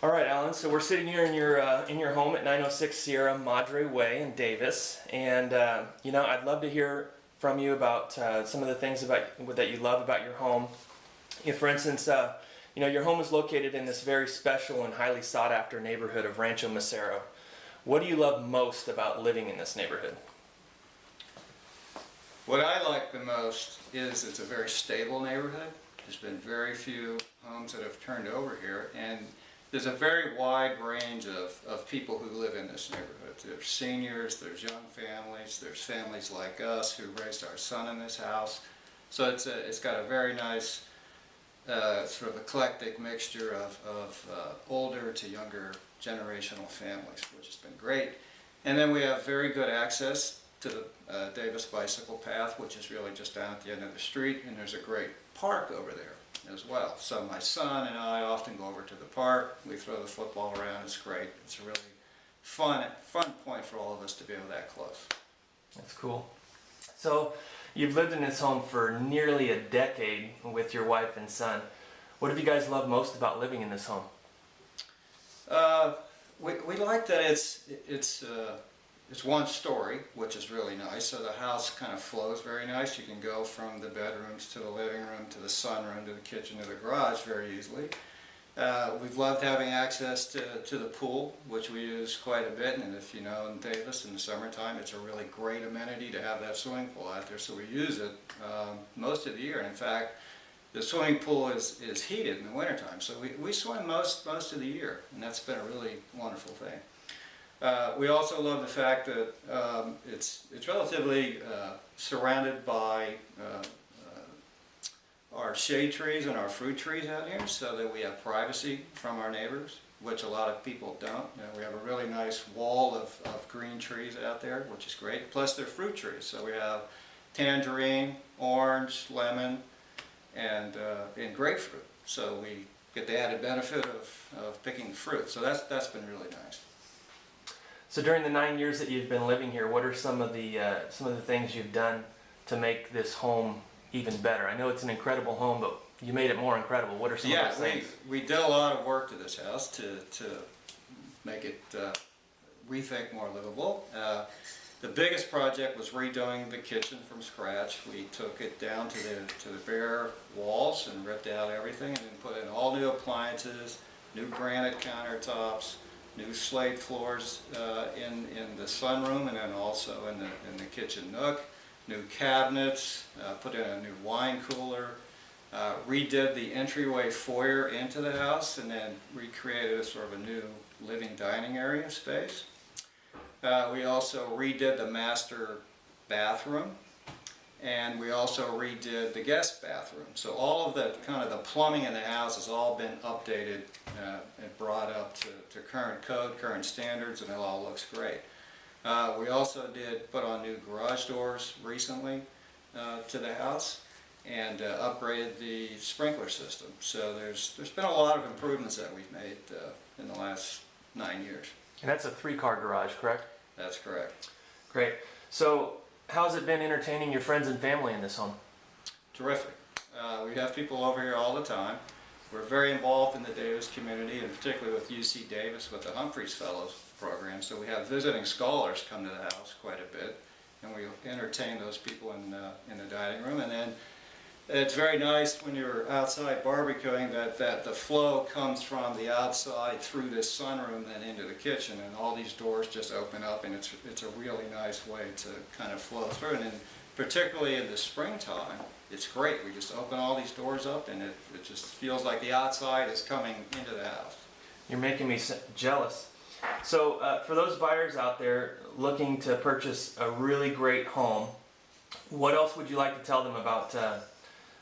All right, Alan. So we're sitting here in your home at 906 Sierra Madre Way in Davis, and I'd love to hear from you about some of the things that you love about your home. If, for instance, your home is located in this very special and highly sought after neighborhood of Rancho Macero. What do you love most about living in this neighborhood? What I like the most is it's a very stable neighborhood. There's been very few homes that have turned over here, and there's a very wide range of people who live in this neighborhood. There's seniors, there's young families, there's families like us who raised our son in this house. So it's got a very nice sort of eclectic mixture of older to younger generational families, which has been great. And then we have very good access to the Davis bicycle path, which is really just down at the end of the street, and there's a great park over there as well. So my son and I often go over to the park. We throw the football around. It's great. It's a really fun point for all of us to be that close. That's cool. So you've lived in this home for nearly a decade with your wife and son. What have you guys loved most about living in this home? We like that it's one story, which is really nice. So the house kind of flows very nice. You can go from the bedrooms to the living room to the sunroom to the kitchen to the garage very easily. We've loved having access to the pool, which we use quite a bit. And if you know, in Davis in the summertime, it's a really great amenity to have that swimming pool out there. So we use it most of the year. And in fact, the swimming pool is heated in the wintertime. So we swim most of the year, and that's been a really wonderful thing. We also love the fact that it's relatively surrounded by our shade trees and our fruit trees out here, so that we have privacy from our neighbors, which a lot of people don't. We have a really nice wall of green trees out there, which is great. Plus they're fruit trees, so we have tangerine, orange, lemon, and grapefruit. So we get the added benefit of picking fruit. So that's been really nice. So during the 9 years that you've been living here, what are some of the things you've done to make this home even better? I know it's an incredible home, but you made it more incredible. What are some of those things? We did a lot of work to this house to make it, we think, more livable. The biggest project was redoing the kitchen from scratch. We took it down to the bare walls and ripped out everything, and then put in all new appliances, new granite countertops, new slate floors in the sunroom, and then also in the kitchen nook, new cabinets, put in a new wine cooler, redid the entryway foyer into the house, and then recreated a sort of a new living dining area space. We also redid the master bathroom, and we also redid the guest bathroom. So all of the the plumbing in the house has all been updated and brought up to current code, current standards, and it all looks great. We also did put on new garage doors recently to the house, and upgraded the sprinkler system. So there's been a lot of improvements that we've made in the last 9 years. And that's a 3-car garage, correct? That's correct. Great. So how's it been entertaining your friends and family in this home? Terrific. We have people over here all the time. We're very involved in the Davis community, and particularly with UC Davis with the Humphreys Fellows program. So we have visiting scholars come to the house quite a bit, and we entertain those people in the dining room. And then it's very nice when you're outside barbecuing that the flow comes from the outside through this sunroom and into the kitchen, and all these doors just open up, and it's a really nice way to kind of flow through. And then particularly in the springtime, it's great. We just open all these doors up, and it just feels like the outside is coming into the house. You're making me jealous. So for those buyers out there looking to purchase a really great home, what else would you like to tell them about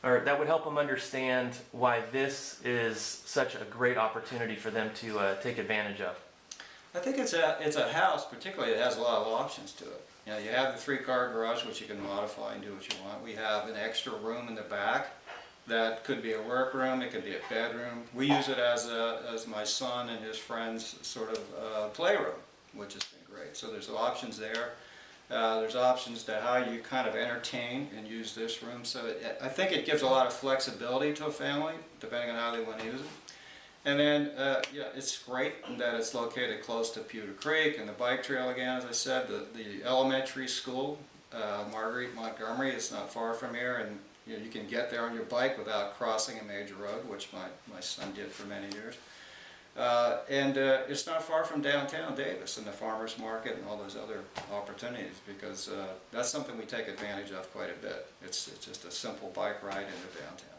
or that would help them understand why this is such a great opportunity for them to take advantage of? I think it's a house, particularly, that has a lot of options to it. You have the 3-car garage, which you can modify and do what you want. We have an extra room in the back that could be a workroom, it could be a bedroom. We use it as my son and his friends' sort of playroom, which has been great. So there's options there. There's options to how you kind of entertain and use this room. So I think it gives a lot of flexibility to a family, depending on how they want to use it. And then, yeah, it's great in that it's located close to Pewter Creek and the bike trail again, as I said, the elementary school, Marguerite Montgomery, is not far from here, and you know, you can get there on your bike without crossing a major road, which my son did for many years. And it's not far from downtown Davis and the farmers market and all those other opportunities, because that's something we take advantage of quite a bit. It's just a simple bike ride into downtown.